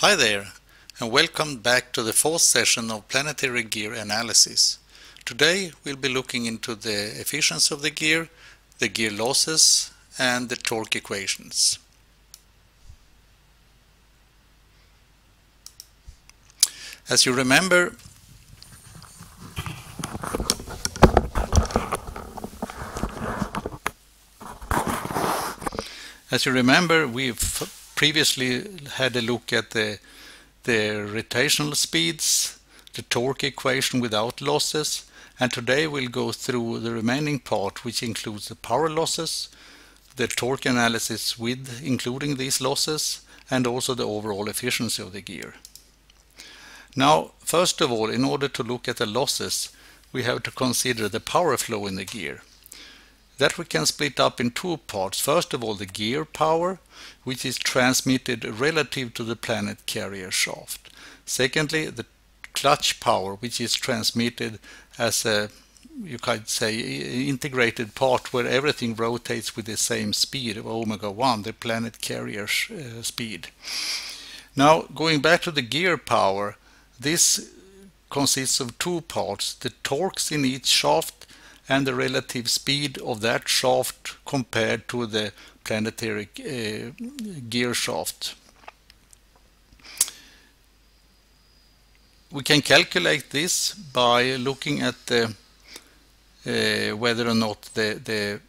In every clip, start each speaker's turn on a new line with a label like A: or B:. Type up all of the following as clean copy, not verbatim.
A: Hi there, and welcome back to the fourth session of Planetary Gear Analysis. Today we'll be looking into the efficiency of the gear losses, and the torque equations. As you remember, we've previously had a look at the rotational speeds, the torque equation without losses, and today we'll go through the remaining part, which includes the power losses, the torque analysis with including these losses, and also the overall efficiency of the gear. Now, first of all, in order to look at the losses, we have to consider the power flow in the gear. That we can split up in two parts. First of all, the gear power, which is transmitted relative to the planet carrier shaft. Secondly, the clutch power, which is transmitted as a, you could say, integrated part where everything rotates with the same speed of omega 1, the planet carrier speed. Now, going back to the gear power, this consists of two parts, the torques in each shaft and the relative speed of that shaft compared to the planetary gear shaft. We can calculate this by looking at the whether or not the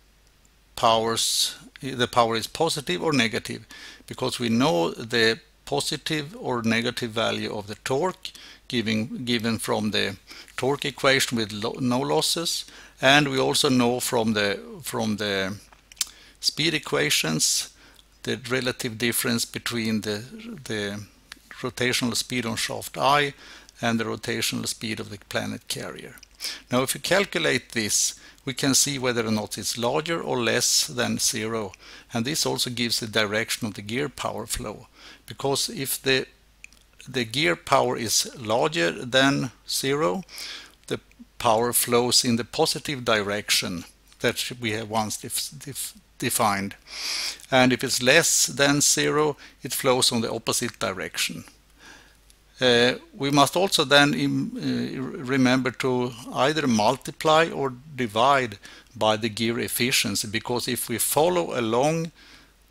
A: power is positive or negative, because we know the positive or negative value of the torque given from the torque equation with no losses, and we also know from the speed equations the relative difference between the rotational speed on shaft I and the rotational speed of the planet carrier. Now, if we calculate this, we can see whether or not it's larger or less than 0, and this also gives the direction of the gear power flow, because if the gear power is larger than 0, the power flows in the positive direction that we have once defined, and if it's less than 0, it flows on the opposite direction. We must also then remember to either multiply or divide by the gear efficiency, because if we follow along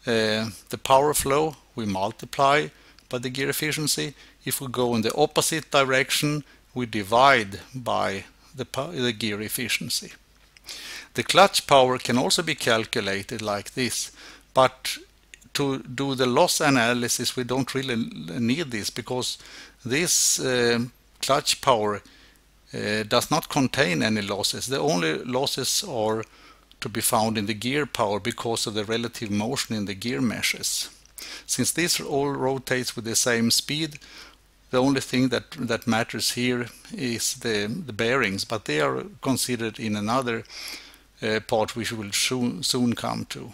A: the power flow, we multiply by the gear efficiency. If we go in the opposite direction, we divide by the gear efficiency. The clutch power can also be calculated like this, but to do the loss analysis we don't really need this, because this clutch power does not contain any losses. The only losses are to be found in the gear power because of the relative motion in the gear meshes. Since this all rotates with the same speed, the only thing that matters here is the bearings, but they are considered in another part which we will soon come to.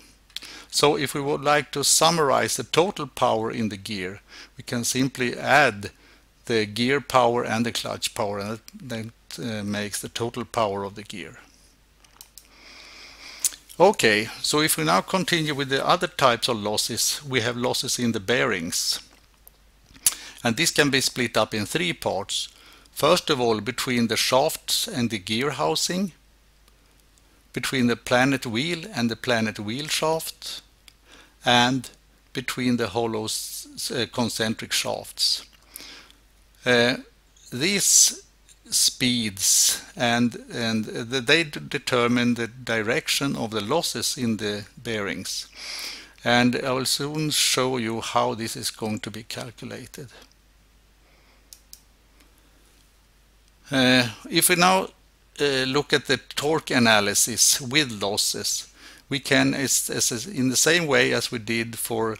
A: So if we would like to summarize the total power in the gear, we can simply add the gear power and the clutch power, and that makes the total power of the gear. Okay, so if we now continue with the other types of losses, we have losses in the bearings. And this can be split up in three parts. First of all, between the shafts and the gear housing, between the planet wheel and the planet wheel shaft, and between the hollow concentric shafts. These speeds they determine the direction of the losses in the bearings, and I will soon show you how this is going to be calculated. If we now look at the torque analysis with losses, we can, in the same way as we did for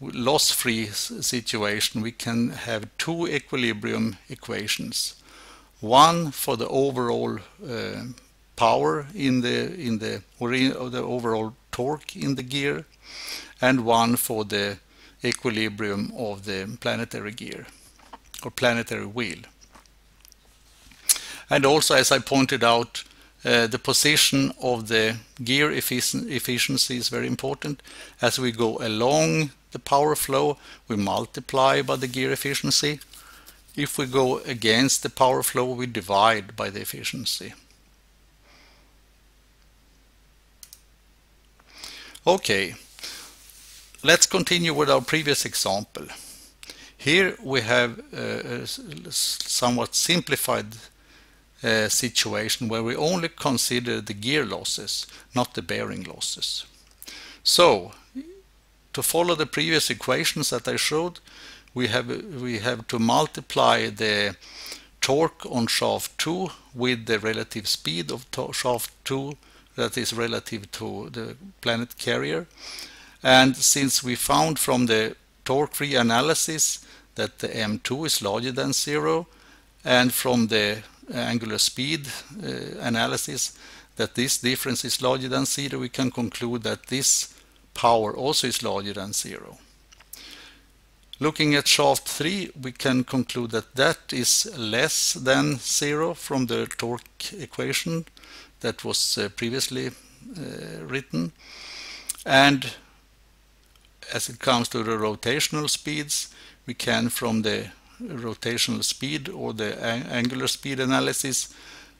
A: loss-free situation, we can have two equilibrium equations. One for the overall power in the overall torque in the gear, and one for the equilibrium of the planetary gear or planetary wheel. And also, as I pointed out, the position of the gear efficiency is very important. As we go along the power flow, we multiply by the gear efficiency. If we go against the power flow, we divide by the efficiency. Okay, let's continue with our previous example. Here we have a somewhat simplified situation where we only consider the gear losses, not the bearing losses. So, to follow the previous equations that I showed, we have to multiply the torque on shaft 2 with the relative speed of shaft 2 that is relative to the planet carrier. And since we found from the torque-free analysis that the M2 is larger than 0, and from the angular speed analysis that this difference is larger than 0, we can conclude that this power also is larger than 0. Looking at shaft 3, we can conclude that that is less than 0 from the torque equation that was previously written. And as it comes to the rotational speeds, we can, from the rotational speed or the angular speed analysis,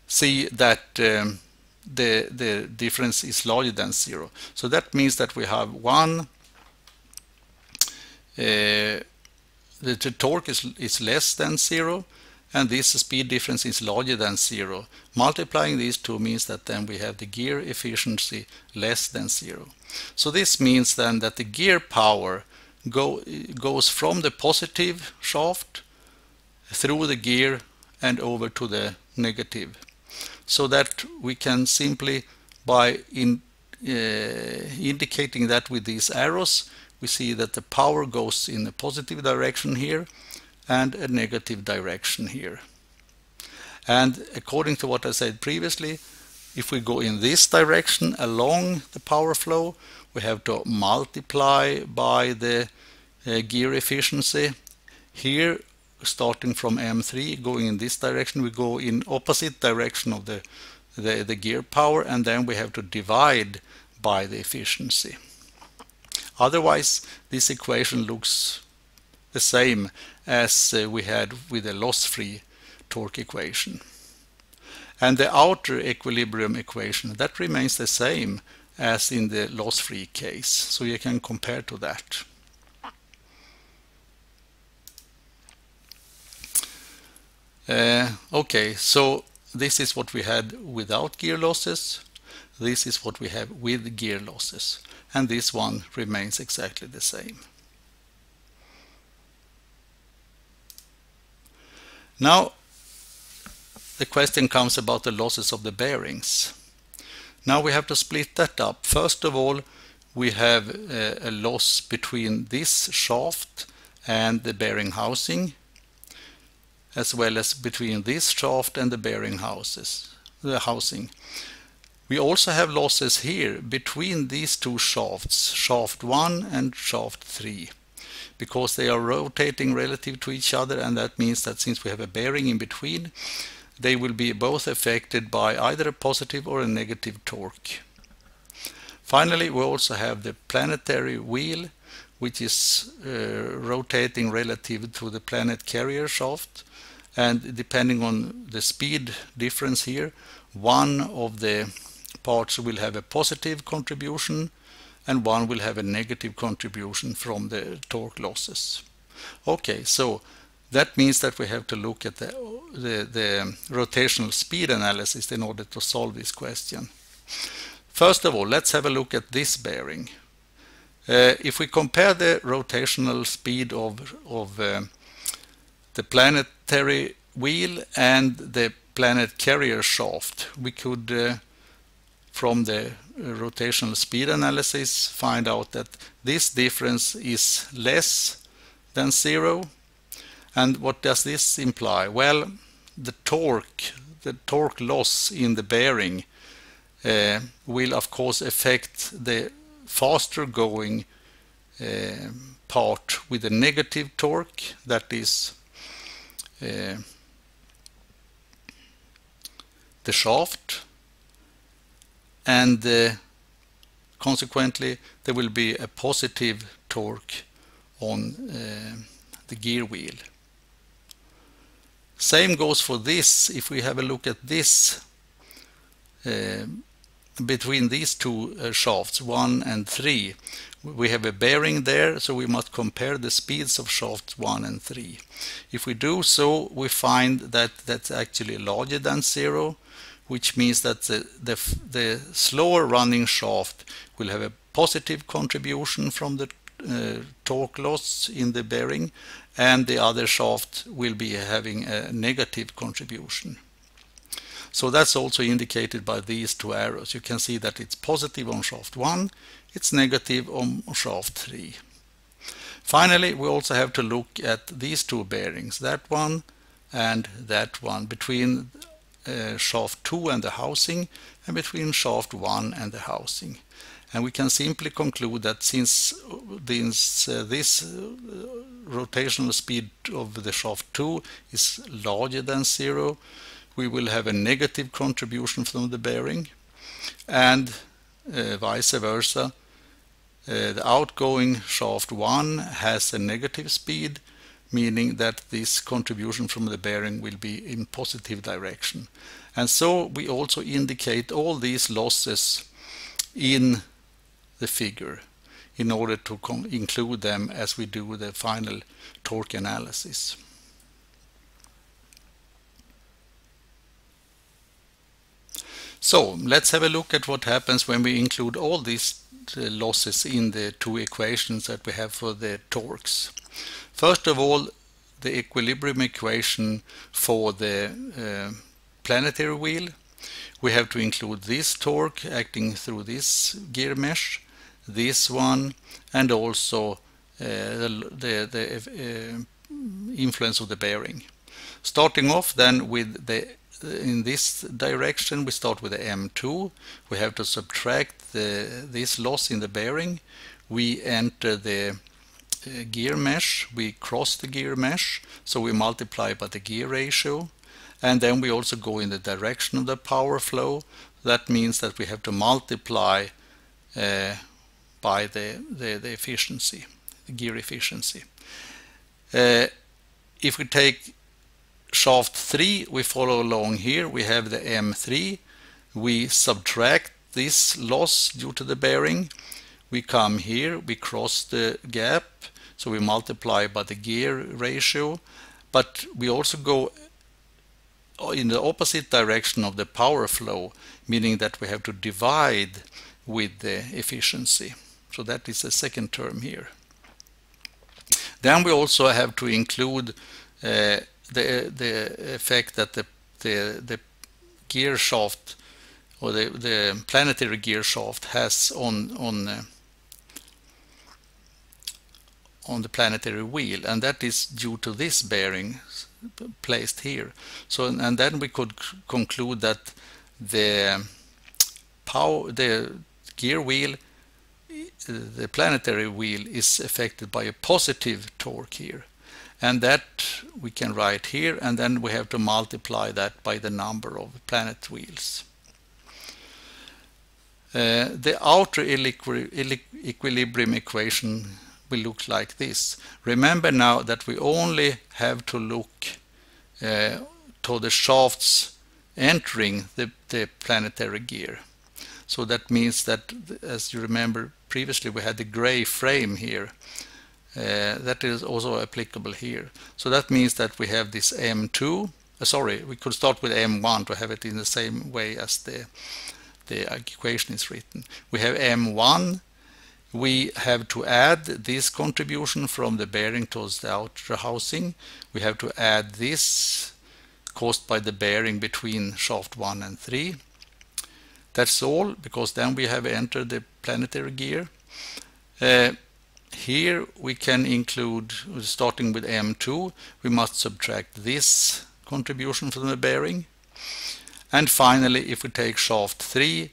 A: see that the difference is larger than 0. So that means that we have the torque is less than 0, and this speed difference is larger than 0. Multiplying these two means that then we have the gear efficiency less than 0. So this means then that the gear power goes from the positive shaft through the gear and over to the negative. So that we can simply, by indicating that with these arrows, we see that the power goes in a positive direction here and a negative direction here. And according to what I said previously, if we go in this direction along the power flow, we have to multiply by the gear efficiency. Here, starting from M3, going in this direction, we go in opposite direction of the gear power, and then we have to divide by the efficiency. Otherwise, this equation looks the same as we had with the loss-free torque equation. And the outer equilibrium equation, that remains the same as in the loss-free case. So you can compare to that. Okay, so this is what we had without gear losses. This is what we have with gear losses. And this one remains exactly the same. Now, the question comes about the losses of the bearings. Now we have to split that up. First of all, we have a loss between this shaft and the bearing housing, as well as between this shaft and the bearing housing. We also have losses here between these two shafts, shaft 1 and shaft 3, because they are rotating relative to each other, and that means that since we have a bearing in between, they will be both affected by either a positive or a negative torque. Finally, we also have the planetary wheel, which is rotating relative to the planet carrier shaft, and depending on the speed difference here, one of the parts will have a positive contribution and one will have a negative contribution from the torque losses. Okay, so that means that we have to look at the rotational speed analysis in order to solve this question. First of all, let's have a look at this bearing. If we compare the rotational speed of the planetary wheel and the planet carrier shaft, we could from the rotational speed analysis find out that this difference is less than 0. And what does this imply? Well, the torque loss in the bearing will of course affect the faster going part with a negative torque, that is the shaft, and consequently there will be a positive torque on the gear wheel. Same goes for this. If we have a look at this, between these two shafts 1 and 3, we have a bearing there, so we must compare the speeds of shafts 1 and 3. If we do so, we find that that's actually larger than 0, which means that the slower running shaft will have a positive contribution from the torque loss in the bearing, and the other shaft will be having a negative contribution. So that's also indicated by these two arrows. You can see that it's positive on shaft 1, it's negative on shaft 3. Finally, we also have to look at these two bearings, that one and that one, between shaft 2 and the housing, and between shaft 1 and the housing. And we can simply conclude that since this rotational speed of the shaft 2 is larger than 0, we will have a negative contribution from the bearing, and vice versa. The outgoing shaft 1 has a negative speed, meaning that this contribution from the bearing will be in positive direction. And so we also indicate all these losses in the figure in order to include them as we do the final torque analysis. So let's have a look at what happens when we include all these losses in the two equations that we have for the torques. First of all, the equilibrium equation for the planetary wheel. We have to include this torque acting through this gear mesh, this one, and also the influence of the bearing. Starting off then with in this direction, we start with the M2. We have to subtract this loss in the bearing. We enter the gear mesh, we cross the gear mesh, so we multiply by the gear ratio, and then we also go in the direction of the power flow. That means that we have to multiply by the efficiency, the gear efficiency. If we take shaft 3, we follow along here, we have the M3, we subtract this loss due to the bearing, we come here, we cross the gap, so we multiply by the gear ratio, but we also go in the opposite direction of the power flow, meaning that we have to divide with the efficiency. So that is the second term here. Then we also have to include the effect that the gear shaft or the planetary gear shaft has on the planetary wheel, and that is due to this bearing placed here. So and then we could conclude that the gear wheel, the planetary wheel, is affected by a positive torque here, and that we can write here, and then we have to multiply that by the number of planet wheels. The outer equilibrium equation will look like this. Remember now that we only have to look to the shafts entering the planetary gear. So that means that, as you remember previously, we had the gray frame here. That is also applicable here. So that means that we have this M2, we could start with M1 to have it in the same way as the equation is written. We have M1, we have to add this contribution from the bearing towards the outer housing. We have to add this caused by the bearing between shaft 1 and 3. That's all, because then we have entered the planetary gear. Here we can include, starting with M2, we must subtract this contribution from the bearing. And finally, if we take shaft 3,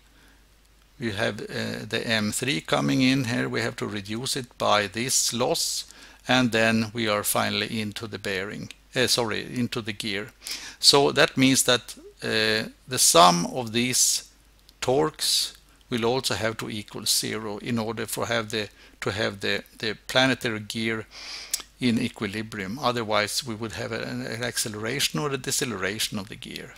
A: we have the M3 coming in here. We have to reduce it by this loss, and then we are finally into the bearing, into the gear. So that means that the sum of these torques will also have to equal 0 in order to have the planetary gear in equilibrium. Otherwise we would have an acceleration or a deceleration of the gear.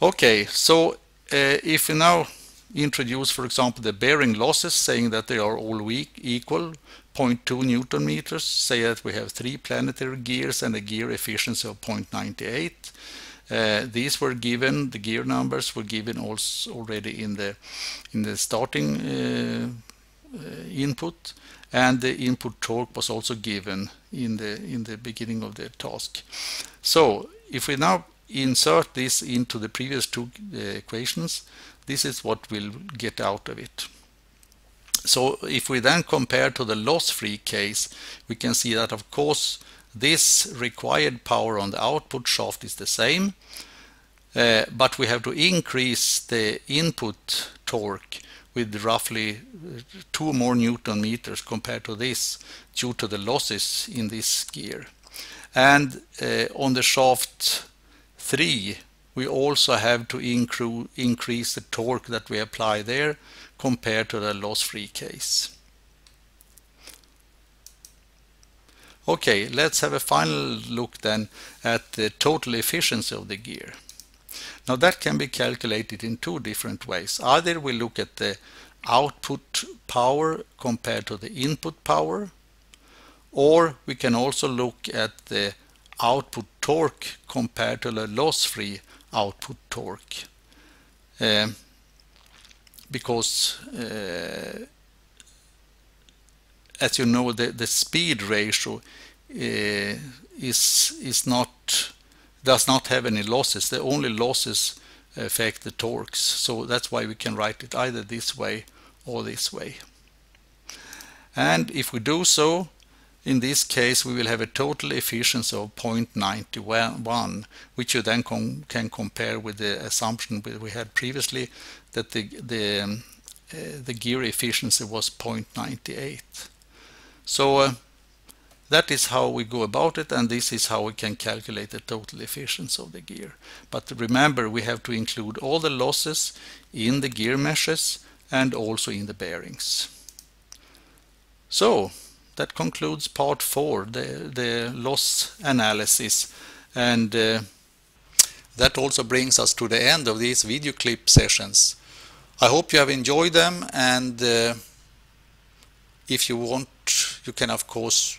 A: Okay, so if we now introduce, for example, the bearing losses, saying that they are all equal 0.2 Newton meters, say that we have 3 planetary gears and a gear efficiency of 0.98. These were given, the gear numbers were given also already in the starting input, and the input torque was also given in the beginning of the task. So if we now insert this into the previous two equations, this is what we'll get out of it. So if we then compare to the loss-free case, we can see that of course this required power on the output shaft is the same, but we have to increase the input torque with roughly 2 more Newton meters compared to this due to the losses in this gear. And on the shaft 3 we also have to increase the torque that we apply there compared to the loss-free case. Okay, let's have a final look then at the total efficiency of the gear. Now that can be calculated in two different ways. Either we look at the output power compared to the input power, or we can also look at the output torque compared to the loss-free output torque. Because as you know, the speed ratio does not have any losses. The only losses affect the torques. So that's why we can write it either this way or this way. And if we do so, in this case we will have a total efficiency of 0.91, which you then can compare with the assumption we had previously that the gear efficiency was 0.98. So that is how we go about it, and this is how we can calculate the total efficiency of the gear. But remember, we have to include all the losses in the gear meshes and also in the bearings. So that concludes part 4, the loss analysis, and that also brings us to the end of these video clip sessions. I hope you have enjoyed them, and if you want, you can of course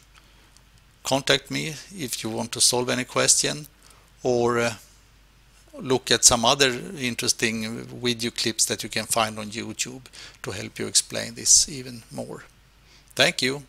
A: contact me if you want to solve any question, or look at some other interesting video clips that you can find on YouTube to help you explain this even more. Thank you.